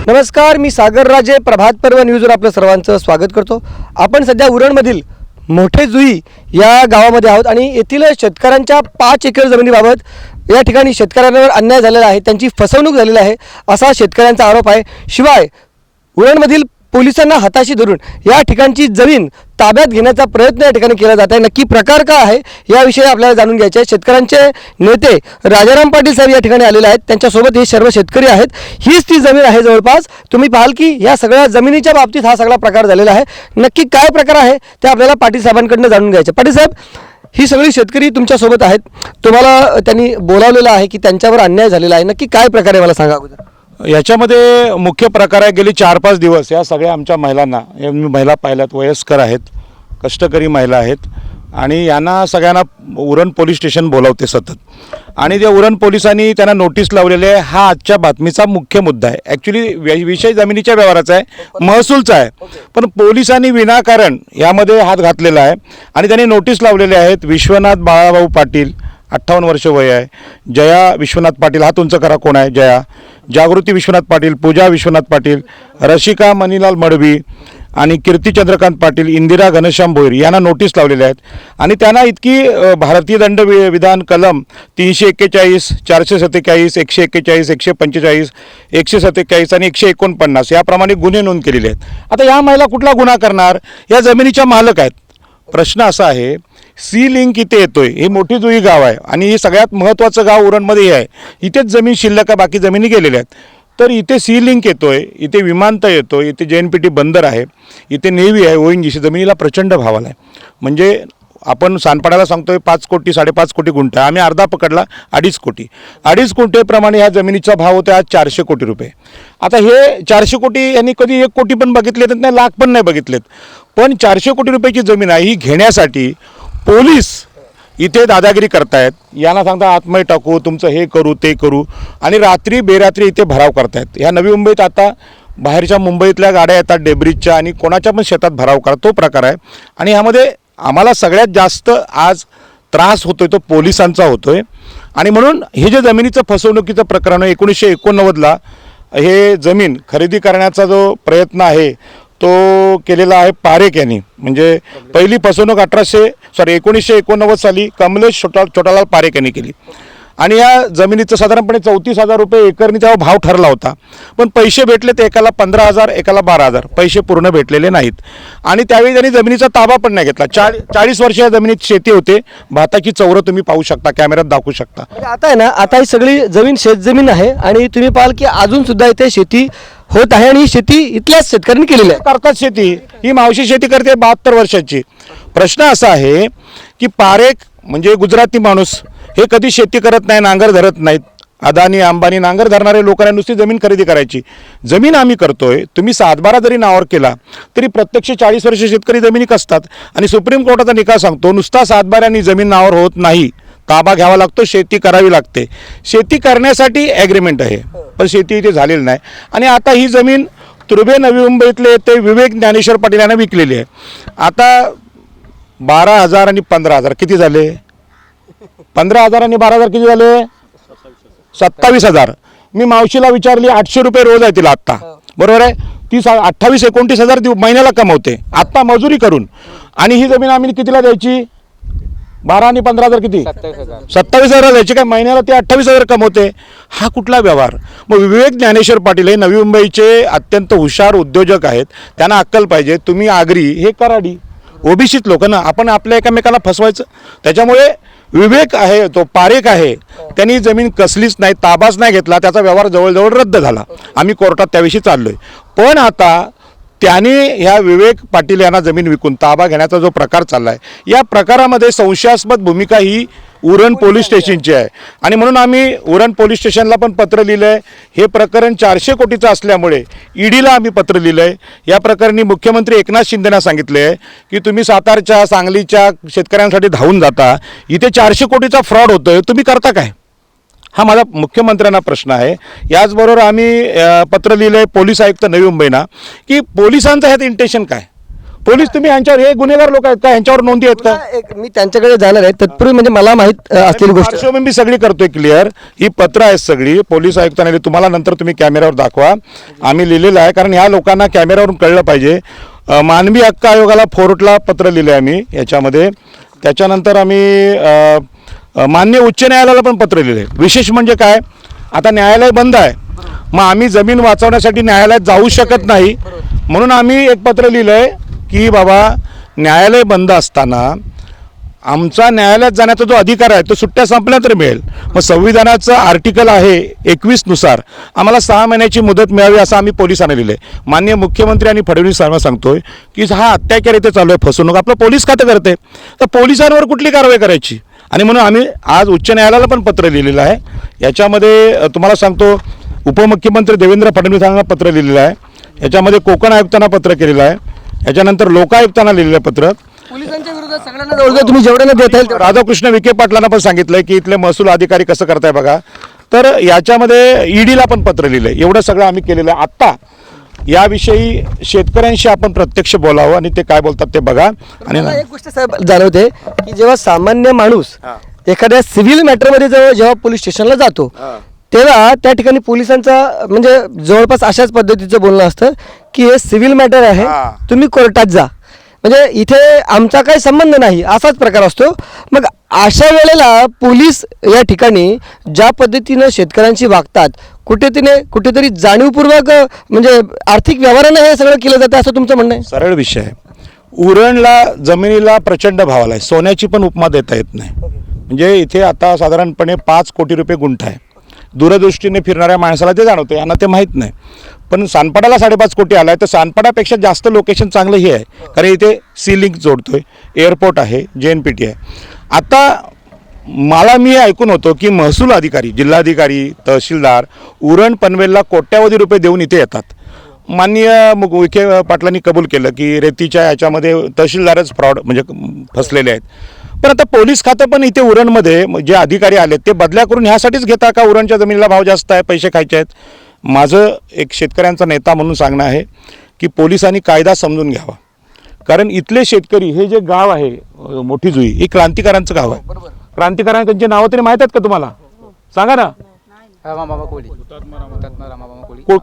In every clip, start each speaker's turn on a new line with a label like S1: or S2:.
S1: नमस्कार, मी सागर राजे. प्रभात पर्व न्यूजवर आपलं सर्वांचं स्वागत करतो. आपण सध्या उरणमधील मोठे जुई या गावामध्ये आहोत आणि येथील शेतकऱ्यांच्या 5 एकर जमिनीबाबत या ठिकाणी शेतकऱ्यांवर अन्याय झालेला आहे, त्यांची फसवणूक झालेली आहे असा शेतकऱ्यांचा आरोप आहे. शिवाय उरणमधील पोलिसांना हाताशी धरून या ठिकाणची जमीन ताब्यात घेण्याचा प्रयत्न या ठिकाणी केला जात आहे. नक्की प्रकार काय आहे याविषयी आपल्याला जाणून घ्यायचे आहे. शेतकऱ्यांचे नेते राजाराम पाटील साहेब या ठिकाणी आलेले आहेत, त्यांच्यासोबत हे सर्व शेतकरी आहेत. हीच ती जमीन आहे जवळपास. तुम्ही पाहाल की या सगळ्या जमिनीच्या बाबतीत हा सगळा प्रकार झालेला आहे. नक्की काय प्रकार आहे ते आपल्याला पाटील साहेबांकडून जाणून घ्यायचे. पाटील साहेब, ही सगळी शेतकरी तुमच्यासोबत आहेत, तुम्हाला त्यांनी बोलावलेलं आहे की त्यांच्यावर अन्याय झालेला आहे, नक्की काय प्रकार आहे मला सांगा अगोदर.
S2: याच्यामध्ये मुख्य प्रकार आहे, गेली 4-5 दिवस या सगळ्या आमच्या महिलांना, मी महिला पाहिल्यात, वयस्कर आहेत, कष्टकरी महिला आहेत आणि यांना सगळ्यांना उरण पोलीस स्टेशन बोलावते सतत. आणि त्या उरण पोलिसांनी त्यांना नोटीस लावलेली आहे. हा आजच्या बातमीचा मुख्य मुद्दा आहे. ॲक्च्युली विषय जमिनीच्या व्यवहाराचा आहे, महसूलचा आहे, पण पोलिसांनी विनाकारण यामध्ये हात घातलेला आहे आणि त्यांनी नोटीस लावलेले आहेत. विश्वनाथ बाळाभाऊ पाटील, 58 वर्ष वय आहे. जया विश्वनाथ पाटील, हा तुमचं करा कोण आहे, जया. जागृती विश्वनाथ पाटील, पूजा विश्वनाथ पाटील, रशिका मनीलाल मडवी आणि कीर्ती चंद्रकांत पाटील, इंदिरा घनश्याम भोईर यांना नोटीस लावलेल्या आहेत. आणि त्यांना इतकी भारतीय दंड विधान कलम 341, 447, 141, 145, 147 आणि 149 याप्रमाणे गुन्हे नोंद केलेले आहेत. आता या महिला कुठला गुन्हा करणार? या जमिनीच्या मालक आहेत. प्रश्न असा आहे, सी लिंक इथे येतोय, हे मोठी जुई गाव आहे आणि हे सगळ्यात महत्त्वाचं गाव उरणमध्ये आहे. इथेच जमीन शिल्लक आहे, बाकी जमिनी गेलेल्या आहेत. तर इथे सी लिंक येतोय, इथे विमानतळ येतोय, इथे JNPT बंदर आहे, इथे नेव्ही आहे, ONGC. जमिनीला प्रचंड भाव आला आहे. म्हणजे आपण सानपाड्याला सांगतोय 5 कोटी 5.5 कोटी गुंठा, आम्ही अर्धा पकडला 2.5 कोटी. 2.5 कोटीप्रमाणे ह्या जमिनीचा भाव होता आज 400 कोटी रुपये. आता हे 400 कोटी यांनी कधी 1 कोटी पण बघितलेत नाही, लाख पण नाही बघितलेत. पण 400 कोटी रुपयाची जमीन आहे, ही घेण्यासाठी पोलीस इथे दादागिरी करतायत. यांना सांगता आत्मय टाकू, तुमचं हे करू ते करू, आणि रात्री बेरात्री इथे भराव करतायत. ह्या नवी मुंबईत आता बाहेरच्या मुंबईतल्या गाड्या येतात डेब्रिजच्या आणि कोणाच्या पण शेतात भराव करा, तो प्रकार आहे. आणि ह्यामध्ये आम्हाला सगळ्यात जास्त आज त्रास होतोय तो पोलिसांचा होतोय. आणि म्हणून हे जे जमिनीचं फसवणुकीचं प्रकरण आहे, 1989ला हे जमीन खरेदी करण्याचा जो प्रयत्न आहे तो केलेला आहे पारेख यांनी. म्हणजे पहिली फसवणूक 1989 साली कमलेश छोटालाल पारेख यांनी केली. आणि या जमिनीचं साधारणपणे 34,000 रुपये एकरनी तेव्हा भाव ठरला होता. पण पैसे भेटले ते एकाला 15,000, एकाला 12,000. पैसे पूर्ण भेटलेले नाहीत. आणि त्यावेळी त्यांनी जमिनीचा ताबा पण नाही घेतला. 40 वर्ष या जमिनीत शेती होते. भाताची चौरं तुम्ही पाहू शकता, कॅमेऱ्यात दाखवू शकता.
S1: आता आहे ना, आता ही सगळी जमीन शेतजमीन आहे आणि तुम्ही पाहाल की अजून सुद्धा इथे शेती होत आहे आणि ही शेती इथल्याच शेतकऱ्यांनी केलेली आहे.
S2: करतात शेती, ही मावशी शेती करते 72 वर्षाची. प्रश्न असा आहे की पारेख म्हणजे गुजराती माणूस, हे कधी शेती करत नाही, नांगर धरत नाहीत. अदानी अंबानी नांगर धरणारे लोकांना नुसती जमीन खरेदी करायची. जमीन आम्ही करतोय, तुम्ही 7-12 जरी नावावर केला तरी प्रत्यक्ष 40 वर्ष शेतकरी जमिनी असतात. आणि सुप्रीम कोर्टाचा निकाल सांगतो, नुसता 7-12 जमीन नावावर होत नाही, ताबा घ्यावा लागतो, शेती करावी लागते. शेती करण्यासाठी ॲग्रीमेंट आहे, पण शेती इथे झालेली नाही. आणि आता ही जमीन तुर्भे नवी मुंबईतले ते विवेक ज्ञानेश्वर पाटील यांना विकलेली आहे. आता 12,000 आणि 15,000 किती झाले? 15,000 आणि 12,000 किती झाले? 27,000. मी मावशीला विचारली, 800 रुपये रोज आहे तिला आत्ता, बरोबर आहे? ती 28-29,000 महिन्याला कमवते आत्ता मजुरी करून. आणि ही जमीन आम्ही कितीला द्यायची? 12 आणि 15,000 किती? 27,000 द्यायची. काय महिन्याला ते 28,000 कमवते. हा कुठला व्यवहार? मग विवेक ज्ञानेश्वर पाटील हे नवी मुंबईचे अत्यंत हुशार उद्योजक आहेत, त्यांना अक्कल पाहिजे. तुम्ही आगरी, हे कराडी, ओबीसीत लोक ना, आपण आपल्या एकमेकाला फसवायचं. त्याच्यामुळे विवेक आहे, तो पारेख आहे, त्यांनी जमीन कसलीच नाही, ताबाच नाही घेतला, त्याचा व्यवहार जवळजवळ रद्द झाला. आम्ही कोर्टात त्याविषयी चाललोय. पण आता त्याने ह्या विवेक पाटील यांना जमीन विकून ताबा घेण्याचा जो प्रकार चालला आहे, या प्रकारामध्ये संशयास्पद भूमिका ही उरण पोलीस स्टेशनची आहे. आणि म्हणून आम्ही उरण पोलीस स्टेशनला पण पत्र लिहिलं आहे. हे प्रकरण 400 कोटीचं असल्यामुळे ईडीला आम्ही पत्र लिहिलं आहे. या प्रकरणी मुख्यमंत्री एकनाथ शिंदेंना सांगितले आहे की तुम्ही सातारच्या, सांगलीच्या शेतकऱ्यांसाठी धावून जाता, इथे 400 कोटीचा फ्रॉड होतोय, तुम्ही करता काय? हा माझा मुख्यमंत्र्यांना प्रश्न आहे. याचबरोबर आम्ही पत्र लिहिलं आहे पोलीस आयुक्त नवी मुंबईना की पोलिसांचं ह्यात इंटेन्शन काय? पोलीस तुम्ही यांच्यावर हे गुन्हेगार लोक आहेत का, यांच्यावर नोंदी आहेत का?
S1: मी त्यांच्याकडे जाणार आहे तत्पूर्वी म्हणजे मला माहित असलेली गोष्ट
S2: पार्श्वभूमी मी सगळी करतोय क्लिअर. ही पत्र आहेत सगळी पोलीस आयुक्तांनी तुम्हाला नंतर तुम्ही कॅमेऱ्यावर दाखवा. आम्ही लिहिलेलं आहे कारण ह्या लोकांना कॅमेऱ्यावरून कळलं पाहिजे. मानवी हक्क आयोगाला फोर्टला पत्र लिहिले आम्ही याच्यामध्ये. त्याच्यानंतर आम्ही माननीय उच्च न्यायालयाला पण पत्र लिहिले. विशेष म्हणजे काय, आता न्यायालय बंद आहे, मग आम्ही जमीन वाचवण्यासाठी न्यायालयात जाऊ शकत नाही, म्हणून आम्ही एक पत्र लिहिलं आहे की बाबा न्यायालय बंद असताना आमचा न्यायालयात जाण्याचा जो अधिकार आहे तो सुट्ट्या संपल्या तर मिळेल. मग संविधानाचं आर्टिकल आहे 21 नुसार आम्हाला 6 महिन्याची मुदत मिळावी असं आम्ही पोलिसांना लिहिलं आहे. माननीय मुख्यमंत्री आणि फडणवीस साहेबांना सांगतोय की हा अत्याचार इथे चालू आहे, फसवणूक आपलं पोलीस खातं करते, तर पोलिसांवर कुठली कारवाई करायची. आणि म्हणून आम्ही आज उच्च न्यायालयाला पण पत्र लिहिलेलं आहे. याच्यामध्ये तुम्हाला सांगतो उपमुख्यमंत्री देवेंद्र फडणवीसांना पत्र लिहिलेलं आहे, याच्यामध्ये कोकण आयुक्तांना पत्र केलेलं आहे, याच्यानंतर लोकायुक्तांना लिहिलेलं पत्र.
S1: पोलिसांच्या विरोधात सगळ्यांना जवळजवळ तुम्ही जेवढ्याला देता येईल
S2: राधाकृष्ण विखे पाटलांना पण सांगितलंय की इथले महसूल अधिकारी कसं करताय बघा. तर याच्यामध्ये ईडीला पण पत्र लिहिलंय. एवढं सगळं आम्ही केलेलं आहे. आत्ता याविषयी शेतकऱ्यांशी आपण प्रत्यक्ष बोलावं आणि ते काय बोलतात ते बघा. आणि
S1: मला एक गोष्ट साहेब जाणवते की जेव्हा सामान्य माणूस एखाद्या सिव्हिल मॅटरमध्ये जेव्हा पोलीस स्टेशनला जातो तेव्हा त्या ठिकाणी पोलिसांचा म्हणजे जवळपास अशाच पद्धतीचं बोलणं असतं की हे सिव्हिल मॅटर आहे, तुम्ही कोर्टात जा, म्हणजे इथे आमचा काही संबंध नाही असाच प्रकार असतो. मग अशा वेळेला पोलीस या ठिकाणी ज्या पद्धतीनं शेतकऱ्यांशी वागतात कुठेतरी जाणीवपूर्वक म्हणजे आर्थिक व्यवहारानं हे सगळं केलं जातं असं तुमचं म्हणणं आहे?
S2: सरळ विषय आहे. उरणला जमिनीला प्रचंड भाव आला आहे, सोन्याची पण उपमा देता येत नाही. म्हणजे इथे आता साधारणपणे 5 कोटी रुपये गुंठा आहे. दूरदृष्टीने फिरणाऱ्या माणसाला ते जाणवतं, यांना ते माहीत नाही. पण सानपाड्याला 5.5 कोटी आला आहे, तर सानपाड्यापेक्षा जास्त लोकेशन चांगलं हे आहे कारण इथे सी लिंक जोडतोय, एअरपोर्ट आहे, JNPT आहे. आता मी ऐकून होतो की महसूल अधिकारी, जिल्हाधिकारी, तहसीलदार उरण पनवेलला कोट्यावधी रुपये देऊन इथे येतात. माननीय विखे पाटलांनी कबूल केलं की रेतीच्या याच्यामध्ये तहसीलदारच फ्रॉड म्हणजे फसलेले आहेत. पण आता पोलीस खातं पण इथे उरणमध्ये जे अधिकारी आलेत ते बदल्या करून ह्यासाठीच घेता का उरणच्या जमिनीला भाव जास्त आहे, पैसे खायचे आहेत. माझं एक शेतकऱ्यांचा नेता म्हणून सांगणं आहे की पोलिसांनी कायदा समजून घ्यावा. कारण इथले शेतकरी हे जे गाव आहे मोठी जुई हे क्रांतिकारांचं गाव आहे. क्रांतिकारांचे नावं तरी माहीत आहेत का तुम्हाला? सांगा ना.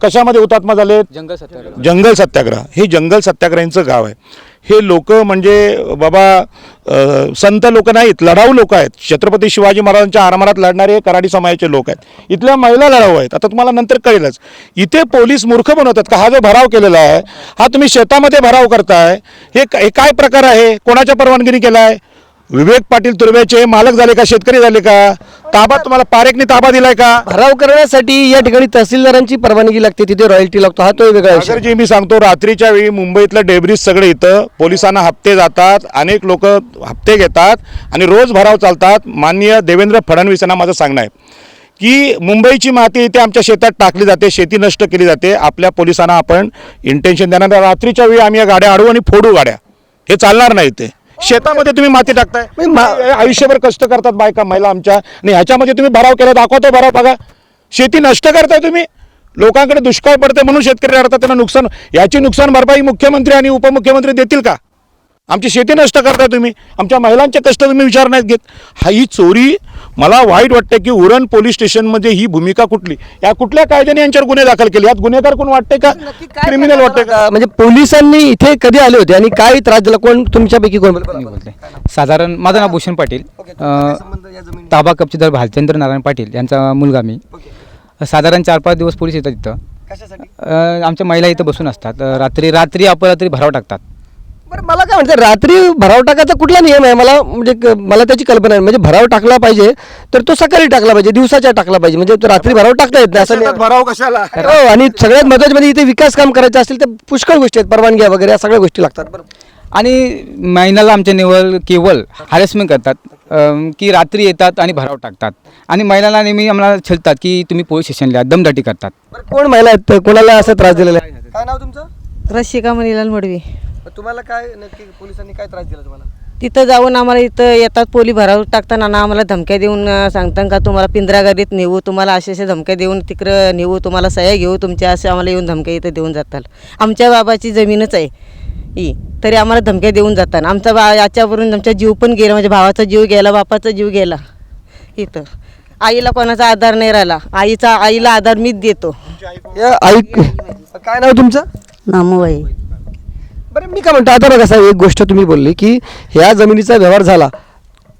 S2: कशामध्ये हुतात्मा झाले? जंगल सत्याग्रह. हे जंगल सत्याग्रहांचं गाव आहे. हे लोक म्हणजे बाबा संत लोक नाहीत, लढाऊ लोक आहेत. छत्रपती शिवाजी महाराजांच्या आरमारात लढणारे कराडी समाजाचे लोक आहेत. इथल्या महिला लढाऊ आहेत. आता तुम्हाला नंतर कळेलच. इथे पोलीस मूर्ख बनवतात का हा जो भराव केलेला आहे हा तुम्ही शेतामध्ये भराव करताय, हे काय प्रकार आहे? कोणाच्या परवानगीने केला आहे? विवेक पाटील तुर्वेचे मालक झाले का? शेतकरी झाले का? ताबा तुम्हाला पारेखने ताबा दिलाय का?
S1: भराव करण्यासाठी या ठिकाणी तहसीलदारांची परवानगी लागते, तिथे रॉयल्टी लागतो, हा तो वेगळा विषय.
S2: जी मी सांगतो रात्रीच्या वेळी मुंबईतलं डेब्रिज सगळे इथं पोलिसांना हप्ते जातात, अनेक लोक हप्ते घेतात आणि रोज भराव चालतात. माननीय देवेंद्र फडणवीस यांना माझं सांगणं आहे की मुंबईची माती इथे आमच्या शेतात टाकली जाते, शेती नष्ट केली जाते. आपल्या पोलिसांना आपण इंटेन्शन देणार, रात्रीच्या वेळी आम्ही या गाड्या अडवू आणि फोडू गाड्या, हे चालणार नाही. ते शेतामध्ये तुम्ही माती टाकताय, आयुष्यभर कष्ट करतात बायका महिला आमच्या, आणि ह्याच्यामध्ये तुम्ही भराव केला, दाखवतो भराव बघा. शेती नष्ट करताय तुम्ही, लोकांकडे दुष्काळ पडते म्हणून शेतकरी रडतात, त्यांना नुकसान, याची नुकसान भरपाई मुख्यमंत्री आणि उपमुख्यमंत्री देतील का? आमची शेती नष्ट करताय तुम्ही, आमच्या महिलांचे कष्ट तुम्ही विचार नाहीत घेत. ही चोरी मला वाईट वाटतं की उरण पोलीस स्टेशनमध्ये ही भूमिका कुठली, या कुठल्या कायद्याने यांच्यावर गुन्हे दाखल केले? यात गुन्हेगार कोण वाटते का, क्रिमिनल वाटते का?
S1: म्हणजे पोलिसांनी इथे कधी आले होते आणि काय त्रास दिला? कोण तुमच्यापैकी कोण बोलते?
S3: साधारण माझं नाव भूषण पाटील, ताबा कपचीदार भालचंद्र नारायण पाटील यांचा मुलगा मी. साधारण 4-5 दिवस पोलीस येतात इथं. आमच्या महिला इथं बसून असतात. रात्री अपरात्री भराव टाकतात.
S1: बरं, मला काय म्हणते, रात्री भराव टाकायचा कुठला नियम आहे? मला त्याची कल्पना आहे. म्हणजे भराव टाकला पाहिजे तर तो सकाळी टाकला पाहिजे, दिवसाच्या टाकला पाहिजे, म्हणजे तो रात्री भराव टाकता येत नाही असं नाही.
S2: भराव कशाला?
S1: हो, आणि सगळ्यात महत्त्वाचं म्हणजे इथे विकास काम करायचं असेल तर पुष्कळ गोष्टी आहेत, परवानग्या वगैरे या सगळ्या गोष्टी लागतात. बरं,
S3: आणि महिन्याला आमच्या केवळ हॅरेसमेंट करतात की रात्री येतात आणि भराव टाकतात, आणि महिलांना नेहमी आम्हाला छळतात की तुम्ही पोलीस स्टेशनला दमदाटी करतात.
S1: कोण महिला आहेत, कोणाला असं त्रास दिलेला आहे? काय नाव तुमचं?
S4: रशिका मनीलाल मडवी.
S1: तुम्हाला काय नक्की पोलिसांनी काय त्रास दिला तुम्हाला?
S4: तिथं जाऊन आम्हाला इथं येतात पोली भराव टाकताना ना आम्हाला धमक्या देऊन सांगतात का तुम्हाला पिंजरागाडीत नेऊ, तुम्हाला अशा धमक्या देऊन तिकडं नेऊ, तुम्हाला सह्या घेऊ तुमच्या, असे आम्हाला येऊन धमक्या इथं देऊन जातात. आमच्या बाबाची जमीनच आहे, ही तरी आम्हाला धमक्या देऊन जातात. आमचा याच्यावरून आमचा जीव पण गेला, माझ्या भावाचा जीव गेला, बापाचा जीव गेला. इथं आईला कोणाचा आधार नाही राहिला. आईला आधार मीच देतो.
S1: या ऐक काय नाव तुमचं?
S4: नामूबाई.
S1: बरं मी काय म्हणतो आता बघा साहेब, एक गोष्ट तुम्ही बोलली की ह्या जमिनीचा व्यवहार झाला,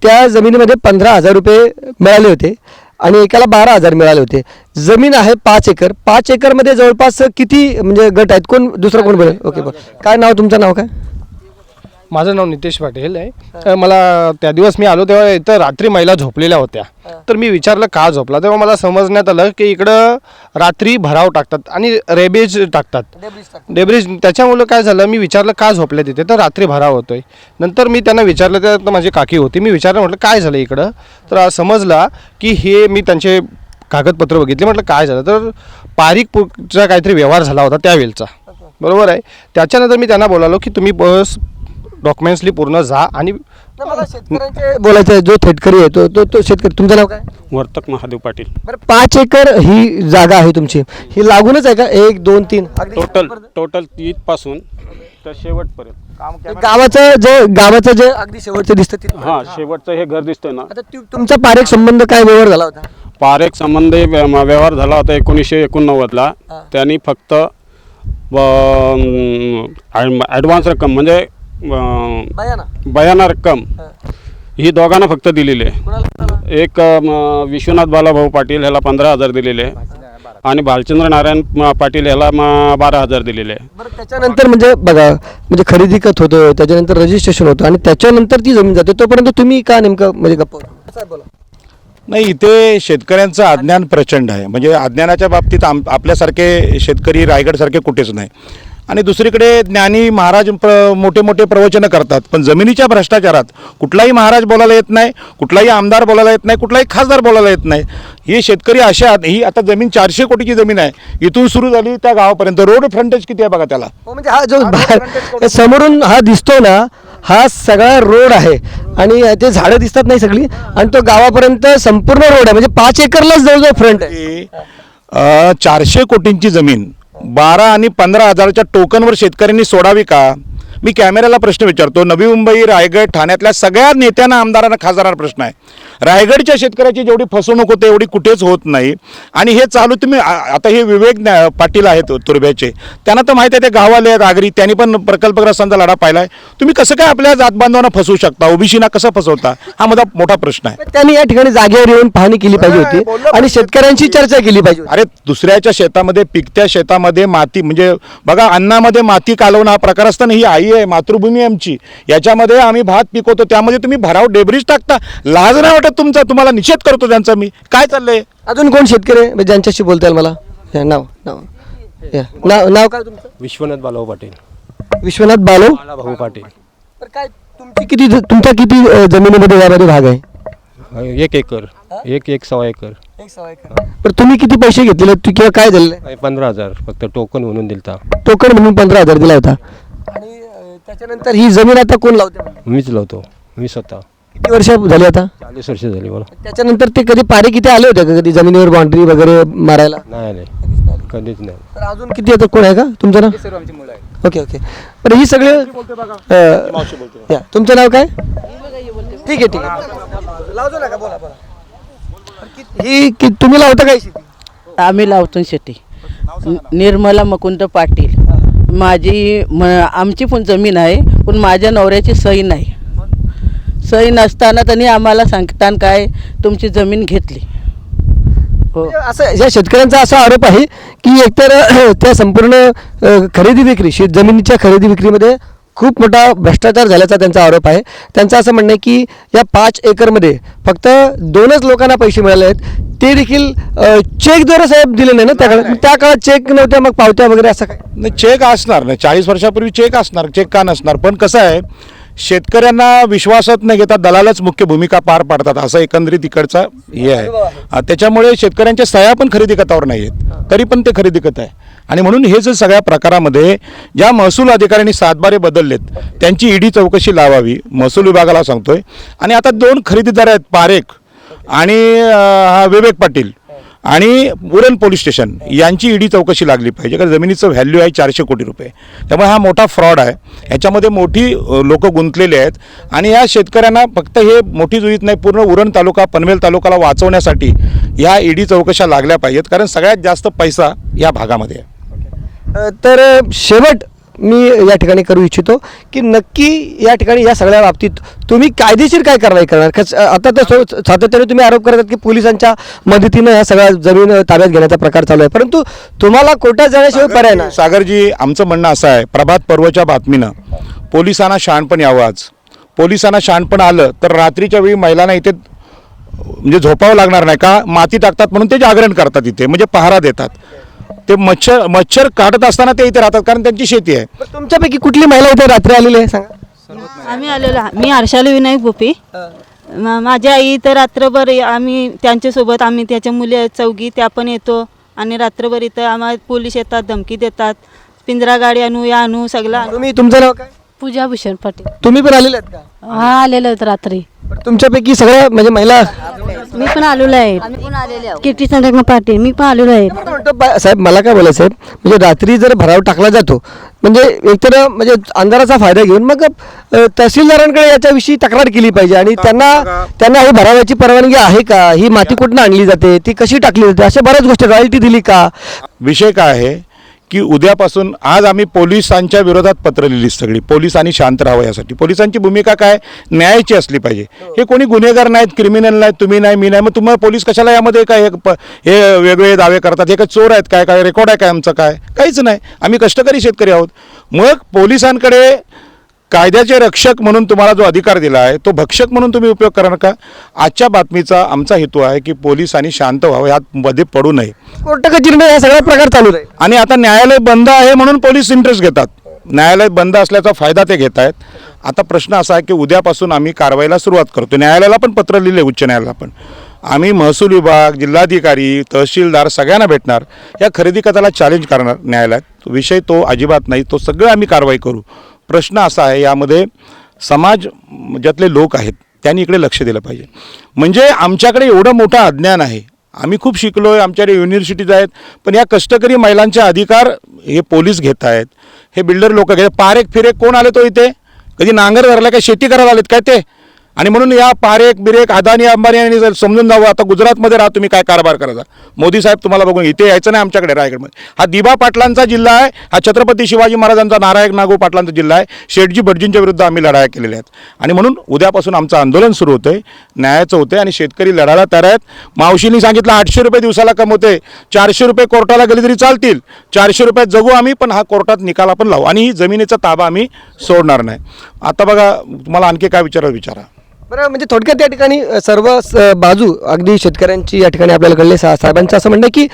S1: त्या जमिनीमध्ये 15,000 रुपये मिळाले होते आणि एकाला 12,000 मिळाले होते. जमीन आहे 5 एकर. 5 एकरमध्ये जवळपास किती म्हणजे गट आहेत? कोण दुसरं कोण बोलेल? ओके बरं, काय नाव तुमचं? नाव काय?
S5: माझं नाव नितेश पाटील आहे. मला त्या दिवस मी आलो तेव्हा इथं रात्री महिला झोपलेल्या होत्या. तर मी विचारलं का झोपला, तेव्हा मला समजण्यात आलं की इकडं रात्री भराव टाकतात आणि रेबेज टाकतात, डेब्रिज. त्याच्यामुळं काय झालं, मी विचारलं का झोपले तिथे, तर रात्री भराव होतोय. नंतर मी त्यांना विचारलं, तर माझी काकी होती, मी विचारलं म्हटलं काय झालं इकडं, तर समजला की हे मी त्यांचे कागदपत्र बघितले. म्हटलं काय झालं, तर पारिकचा काहीतरी व्यवहार झाला होता त्यावेळेचा, बरोबर आहे. त्याच्यानंतर मी त्यांना बोलालो की तुम्ही बस डॉक्युमेंट्सली पूर्ण जा आणि
S1: मला शेतकऱ्यांचे बोलायचं आहे. जो थेटकरी आहे तो शेतकरी. तुमचं नाव काय?
S6: वर्तक महादेव पाटील.
S1: बरं 5 एकर ही जागा आहे तुमची, ही लागूनच आहे का? 1 2 3
S6: टोटल इथपासून तर शेवटपर्यंत
S1: गावाचं जे अगदी शेवटचं दिसतं तिथं.
S6: हां, शेवटचं हे घर दिसतंय ना.
S1: आता तुमचा पारेख संबंध काय व्यवहार झाला होता?
S6: पारेख संबंध व्यवहार झाला होता 1989ला. त्यांनी फक्त ॲडव्हान्स रक्कम म्हणजे बयाना रक्कम ही दोघांना फक्त दिलेली आहे. एक विश्वनाथ बालाभाऊ पाटील ह्याला 15,000 दिलेले आणि भालचंद्र नारायण पाटील ह्याला 12,000 दिलेले आहे.
S1: बरं त्याच्यानंतर म्हणजे बघा, म्हणजे खरेदी खत होतं, त्याच्यानंतर रजिस्ट्रेशन होतं आणि त्याच्यानंतर ती जमीन जाते. तोपर्यंत तुम्ही का नेमकं म्हणजे गप्प बोला?
S2: नाही, इथे शेतकऱ्यांचं अज्ञान प्रचंड आहे. म्हणजे अज्ञानाच्या बाबतीत आपल्यासारखे शेतकरी रायगडसारखे कुठेच नाही. आणि दुसरीकडे ज्ञानी महाराज मोठे मोठे प्रवचनं करतात, पण जमिनीच्या भ्रष्टाचारात कुठलाही महाराज बोलायला येत नाही, कुठलाही आमदार बोलायला येत नाही, कुठलाही खासदार बोलायला येत नाही. हे शेतकरी अशा, ही आता जमीन 400 कोटीची जमीन आहे, इथून सुरू झाली त्या गावापर्यंत. रोड फ्रंटेज किती आहे बघा त्याला.
S1: म्हणजे हा जो समोरून हा दिसतो ना, हा सगळा रोड आहे आणि ते झाडं दिसतात नाही सगळी, आणि तो गावापर्यंत संपूर्ण रोड आहे. म्हणजे 5 एकरलाच जवळजवळ फ्रंट आहे.
S2: 400 कोटींची जमीन 12 आणि 15,000च्या टोकनवर शेतकऱ्यांनी सोडावी का? मी कॅमेऱ्याला प्रश्न विचारतो. नवी मुंबई, रायगड, ठाण्यातल्या सगळ्या नेत्यांना, आमदारांना, खासदारांना प्रश्न आहे. रायगडच्या शेतकऱ्याची जेवढी फसवणूक होते एवढी कुठेच होत नाही. आणि हे चालू तुम्ही आता हे विवेक पाटील आहेत तुर्ब्याचे, त्यांना तर माहीत आहे, ते गावाले आहेत आगरी, त्यांनी पण प्रकल्पग्रस्तांचा लढा पाहिला आहे. तुम्ही कसं काय आपल्या जातबांधवांना फसवू शकता? ओबीसीना कसं फसवता? हा माझा मोठा प्रश्न आहे.
S1: त्यांनी या ठिकाणी जागेवर येऊन पाहणी केली पाहिजे होती आणि शेतकऱ्यांची चर्चा केली पाहिजे होती.
S2: अरे दुसऱ्याच्या शेतामध्ये, पिकत्या शेतामध्ये माती, म्हणजे बघा अन्नामध्ये माती कालवणं हा प्रकार असताना ही आई आहे, मातृभूमी आमची, याच्यामध्ये आम्ही भात पिकवतो, त्यामध्ये तुम्ही भराव डेब्रिज टाकता. लाज नाही वाटत तुमचा? तुम्हाला निषेध करतो त्यांचा मी. काय चाललंय?
S1: अजून कोण शेतकरी आहे ज्यांच्याशी बोलता येईल मला? नाव नाव नाव काय तुमचं?
S7: विश्वनाथ बालाभाऊ पाटील.
S1: विश्वनाथ
S7: बालाभाऊ पाटील.
S1: काय तुमच्या किती जमिनीमध्ये यामध्ये भाग आहे?
S7: 1 एकर, एक सव्वा एकर.
S1: तर तुम्ही किती पैसे घेतलेले किंवा काय झालेलं आहे?
S7: 15,000 फक्त टोकन म्हणून दिलता.
S1: टोकन म्हणून 15,000 दिला होता. आणि त्याच्यानंतर ही जमीन आता कोण लावते?
S7: मीच लावतो, मी स्वतः.
S1: किती वर्ष झाली आता?
S7: 40 वर्ष झाली मला.
S1: त्याच्यानंतर ते कधी पारे किती आले होते का कधी जमिनीवर बाउंड्री वगैरे मारायला?
S7: नाही, कधीच नाही.
S1: तर अजून किती आता कोण आहे का तुमचं नाव?
S3: सर्व आमची मुलं आहेत.
S1: Okay okay. बरं ही सगळे या, तुमचं नाव काय? ठीक आहे ठीक आहे, लावतो नका, बोला बोला. ही तुम्ही लावता काय शेती?
S8: आम्ही लावतो शेती. निर्मला मुकुंद पाटील. आमची पण जमीन आहे, पण माझ्या नवऱ्याची सही नाही. सही नसताना त्यांनी आम्हाला सांगताना काय तुमची जमीन घेतली. हो,
S1: असं या शेतकऱ्यांचा असा आरोप आहे की एकतर त्या संपूर्ण खरेदी विक्री, शेत जमिनीच्या खरेदी विक्रीमध्ये खूप मोठा भ्रष्टाचार झाल्याचा त्यांचा आरोप आहे. त्यांचं असं म्हणणं आहे की या 5 एकरमध्ये फक्त 2च लोकांना पैसे मिळाले आहेत, ते देखील चेकद्वारे साहेब दिले नाही ना. त्या काळात चेक नव्हत्या, मग पावत्या वगैरे असं काय?
S2: नाही, चेक असणार नाही. 40 वर्षापूर्वी चेक असणार, चेक का नसणार? पण कसं आहे, शेतकऱ्यांना विश्वासात न घेता दलालच मुख्य भूमिका पार पाडतात, असं एकंदरीत इकडचा हे आहे. त्याच्यामुळे शेतकऱ्यांच्या सह्या पण खरेदी खतावर नाही आहेत, तरी पण ते खरेदी खत आहे. आणि म्हणून हे जे सगळ्या प्रकारामध्ये ज्या महसूल अधिकाऱ्यांनी 7 बारे बदललेत, त्यांची ईडी चौकशी लावावी, महसूल विभागाला सांगतोय. आणि आता 2 खरेदीदार आहेत, पारेख आणि विवेक पाटील. आणि उरण पोलीस स्टेशन यांची ईडी चौकशी लागली पाहिजे, कारण जमिनीचं व्हॅल्यू आहे 400 कोटी रुपये. त्यामुळे हा मोठा फ्रॉड आहे, याच्यामध्ये मोठी लोक गुंतलेले आहेत. आणि या शेतकऱ्यांना फक्त हे मोठी जुईत नाही, पूर्ण उरण तालुका पनवेल तालुक्याला वाचवण्यासाठी ह्या ईडी चौकशा लागल्या पाहिजेत, कारण सगळ्यात जास्त पैसा या भागामध्ये आहे.
S1: तर शेवट मी या ठिकाणी करू इच्छितो की नक्की या ठिकाणी या सगळ्या बाबतीत तुम्ही कायदेशीर काय कारवाई करणार. आता तर सातत्याने तुम्ही आरोप करतात की पोलिसांच्या मदतीनं ह्या सगळ्या जमीन ताब्यात घेण्याचा प्रकार चालू आहे, परंतु तुम्हाला कोर्टात जाण्याशिवाय पर्याय नाही.
S2: सागरजी, आमचं म्हणणं असं आहे, प्रभात पर्वच्या बातमीनं पोलिसांना शहाणपण यावं. आज पोलिसांना शहाणपण आलं तर रात्रीच्या वेळी महिलांना इथे म्हणजे झोपावं लागणार नाही का, माती टाकतात म्हणून ते जागरण करतात इथे, म्हणजे पहारा देतात. ते मच्छर काढत असताना ते इथे राहतात, कारण त्यांची शेती आहे.
S1: पण तुमच्यापैकी कुठली महिला इथे रात्री आलेली आहे सांगा.
S9: आम्ही आलेलो मी हर्षाली विनायक भोपी. माझी आई तर रात्रभर आम्ही त्यांच्यासोबत आम्ही त्याच्या मुली चौघी त्या पण येतो आणि रात्रभर इथं आम्हाला पोलीस येतात, धमकी देतात, पिंजरा गाडी आणू या आणू सगळं आणू.
S1: तुम्ही तुमचं नाव काय?
S10: पूजा भूषण पाटील.
S1: तुम्ही पण आलेले आहेत का?
S10: हा आलेलो आहेत रात्री.
S1: पण तुमच्यापैकी सगळ्या म्हणजे महिला
S10: मी पण आलेलो आहे. कीर्ती संरक्षण पाटील मी पण आलेलो आहे.
S1: साहेब मला काय बोलायचं आहे, म्हणजे रात्री जर भराव टाकला जातो म्हणजे एकतर म्हणजे अंधाराचा फायदा घेऊन मग तहसीलदारांकडे याच्याविषयी तक्रार केली पाहिजे आणि त्यांना ही भरावाची परवानगी आहे का, ही माती कुठून आणली जाते, ती कशी टाकली जाते, अशा बऱ्याच गोष्टी, रॉयल्टी दिली का.
S2: विषय काय आहे की उद्यापासून आज आम्ही पोलिसांच्या विरोधात पत्र लिहिली सगळी, पोलिसांनी शांत राहावं यासाठी. पोलिसांची भूमिका काय, न्यायाची असली पाहिजे. हे कोणी गुन्हेगार नाहीत, क्रिमिनल नाहीत, तुम्ही नाही मी नाही, मग तुम्हाला पोलीस कशाला यामध्ये काय हे वेगवेगळे दावे करतात. हे काय चोर आहेत काय, काय रेकॉर्ड आहे काय आमचं, काय काहीच नाही. आम्ही कष्टकरी शेतकरी आहोत. मग पोलिसांकडे कायद्याचे रक्षक म्हणून तुम्हाला जो अधिकार दिला आहे तो भक्षक म्हणून तुम्ही उपयोग करणार का. आजच्या बातमीचा आमचा हेतू आहे की पोलिसांनी शांत व्हावं, यात मध्ये पडू नये.
S1: कोर्ट कचेरीने या सगळ्या प्रकार चालू आहे
S2: आणि आता न्यायालय बंद आहे म्हणून पोलीस इंटरेस्ट घेतात. न्यायालय बंद असल्याचा फायदा ते घेत आहेत. आता प्रश्न असा आहे की उद्यापासून आम्ही कारवाईला सुरुवात करतो. न्यायालयाला पण पत्र लिहिले, उच्च न्यायालयाला पण. आम्ही महसूल विभाग, जिल्हाधिकारी, तहसीलदार सगळ्याला भेटणार, या खरेदी खताला चॅलेंज करणार न्यायालयात. विषय तो अजिबात नाही, तो सगळं आम्ही कारवाई करू. प्रश्न असा आहे, यामध्ये समाज ज्यातले लोक आहेत त्यांनी इकडे लक्ष दिलं पाहिजे. म्हणजे आमच्याकडे एवढं मोठं अज्ञान आहे, आम्ही खूप शिकलो आहे, आमच्याकडे युनिव्हर्सिटीज आहेत, पण या कष्टकरी महिलांचे अधिकार हे पोलीस घेत आहेत, हे बिल्डर लोक घेत. पारेख फिरेक कोण आले तो इथे, कधी नांगर धरला काय, शेती करायला आलेत काय ते. आणि म्हणून या पारेख बिरेक अदानी अंबानी यांनी जर समजून जावं, आता गुजरातमध्ये राहा तुम्ही, काय कारभार करायचा. मोदी साहेब तुम्हाला बघून इथे यायचं नाही आमच्याकडे रायगडमध्ये. हा दिबा पाटलांचा जिल्हा आहे, हा छत्रपती शिवाजी महाराजांचा, नारायण नागू पाटलांचा जिल्हा आहे. शेठजी भटजींच्या विरुद्ध आम्ही लढाया केलेल्या आहेत. आणि म्हणून उद्यापासून आमचं आंदोलन सुरू होतं आहे, न्यायाचं होतं आहे आणि शेतकरी लढायला तयार आहेत. मावशींनी सांगितलं 800 रुपये दिवसाला कमवते, 400 रुपये कोर्टाला गेले तरी चालतील, 400 रुपयात जगू आम्ही, पण हा कोर्टात निकाल आपण लावू आणि ही जमिनीचा ताबा आम्ही सोडणार नाही. आता बघा, तुम्हाला आणखी काय विचारा.
S1: बरं, म्हणजे थोडक्यात या ठिकाणी सर्व बाजू अगदी शेतकऱ्यांची या ठिकाणी आपल्याला कळले. साहेबांचं असं म्हणणं की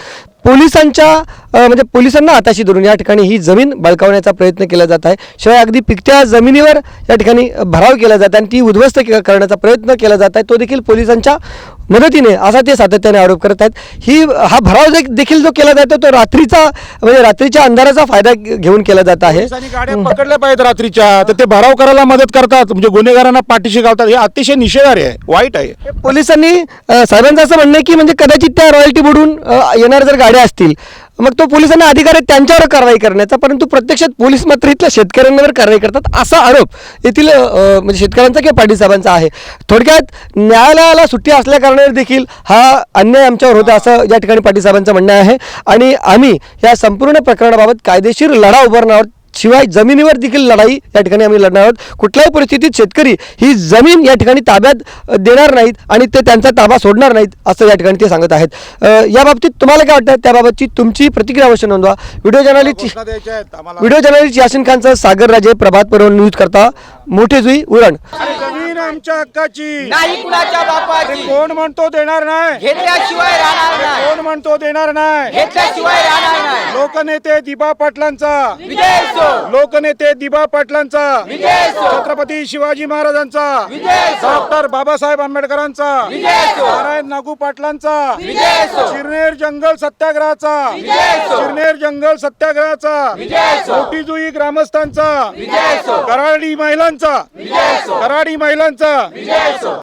S1: पोलिसांच्या म्हणजे पोलिसांना हाताशी धरून या ठिकाणी ही जमीन बळकावण्याचा प्रयत्न केला जात आहे. शिवाय अगदी पिकत्या जमिनीवर या ठिकाणी भराव केला जात आहे आणि ती उद्ध्वस्त करण्याचा प्रयत्न केला जात आहे, तो देखील पोलिसांच्या मदतीने, असा ते सातत्याने आरोप करत आहेत. हा भराव देखील जो केला जातो तो रात्रीच्या अंधाराचा फायदा घेऊन केला जात आहे.
S2: गाड्या पकडल्या पाहिजेत रात्रीच्या, तर ते भराव करायला मदत करतात, म्हणजे गुन्हेगारांना पाठीशी घालतात. हे अतिशय निषेधार्ह आहे, वाईट आहे.
S1: पोलिसांनी साहेबांचं असं म्हणणं आहे की म्हणजे कदाचित त्या रॉयल्टी बुडून येणाऱ्या जर गाड्या असतील मग तो पोलिसांना अधिकार आहे त्यांच्यावर कारवाई करण्याचा, परंतु प्रत्यक्षात पोलीस मात्र इथल्या शेतकऱ्यांवर कारवाई करतात, असा आरोप येथील म्हणजे शेतकऱ्यांचा किंवा पाटील साहेबांचा आहे. थोडक्यात न्यायालयाला सुट्टी असल्या कारणाने देखील हा अन्याय आमच्यावर होता, असं या ठिकाणी पाटील साहेबांचं म्हणणं आहे. आणि आम्ही या संपूर्ण प्रकरणाबाबत कायदेशीर लढा उभारणार आहोत. शिवाय जमिनीवर देखील लढाई या ठिकाणी आम्ही लढणार आहोत. कुठल्याही परिस्थितीत शेतकरी ही जमीन या ठिकाणी ताब्यात देणार नाहीत आणि ते त्यांचा ताबा सोडणार नाहीत, असं या ठिकाणी ते सांगत आहेत. या बाबतीत तुम्हाला काय वाटतं, त्याबाबतची तुमची प्रतिक्रिया अवश्य नोंदवा. व्हिडिओ जर्नलिस्ट यासिन खानचं सागर राजे, प्रभात पर्व न्यूज करता, मोठे जुई, उरण.
S2: जमीन आमच्या हक्काची
S11: नाही, कुणाच्या बापाची.
S2: कोण म्हणतो देणार नाही,
S11: घेतल्याशिवाय राहणार नाही.
S2: कोण म्हणतो देणार नाही,
S11: घेतल्याशिवाय राहणार नाही.
S2: लोकनेते दिबा पाटलांचा
S11: विजय असो.
S2: लोकनेते दिबा पाटलांचा,
S11: विजय असो.
S2: छत्रपती शिवाजी महाराजांचा,
S11: विजय असो.
S2: डॉक्टर बाबासाहेब आंबेडकरांचा,
S11: विजय असो.
S2: नारायण नागू पाटलांचा,
S11: विजय असो.
S2: शिरनेर जंगल सत्याग्रहाचा,
S11: विजय असो.
S2: शिरनेर जंगल सत्याग्रहाचा,
S11: विजय असो.
S2: मोठी जुई ग्रामस्थांचा,
S11: विजय असो.
S2: कराडी महिलांचा,
S11: विजय असो.
S2: कराडी महिलांचा,
S11: विजय असो.